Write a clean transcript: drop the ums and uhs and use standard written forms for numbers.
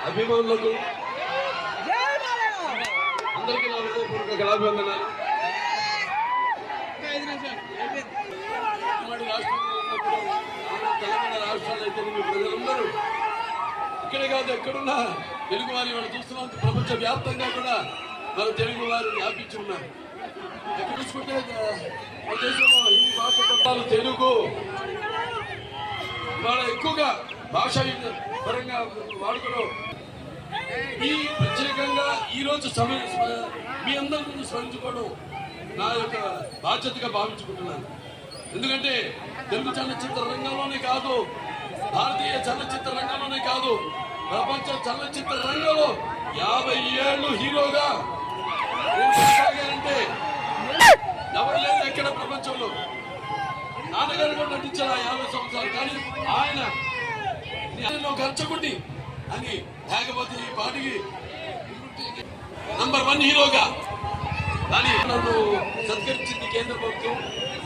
అభిమానులకు అందరికీ నా హృదయపూర్వక అభివందనాలు. ఉమ్మడి రాష్ట్రంలో ఉన్నప్పుడు తెలంగాణ రాష్ట్రాలు అయితే మీ ప్రజలందరూ ఇక్కడే కాదు ఎక్కడున్నా తెలుగు వారి వాళ్ళు చూస్తున్నాం. ప్రపంచ వ్యాప్తంగా కూడా మన తెలుగు వారు వ్యాపించి ఉన్నారు. ఎక్కడ చూసుకుంటే మన దేశంలో హిందీ భాష పట్టాలు తెలుగు ఇవాళ ఎక్కువగా భాష పరంగా వాడుకలో ఈ ప్రత్యేకంగా ఈరోజు మీ అందరి ముందు స్మరించుకోవడం నా యొక్క బాధ్యతగా భావించుకుంటున్నాను. ఎందుకంటే తెలుగు చలనచిత్ర రంగంలోనే కాదు, భారతీయ చలనచిత్ర రంగంలోనే కాదు, ప్రపంచ చలనచిత్ర రంగంలో 50 ఏళ్ళు హీరోగా కొనసాగారంటే ఎవరు లేదు ఎక్కడ ప్రపంచంలో. నాన్నగారు కూడా నటించారు 50 సంవత్సరాలు. కానీ ఆయన ఖర్చుకుండి అని లేకపోతే ఈ పాటికి నంబర్ 1 హీరోగా కానీ నన్ను సత్కరించింది కేంద్ర ప్రభుత్వం.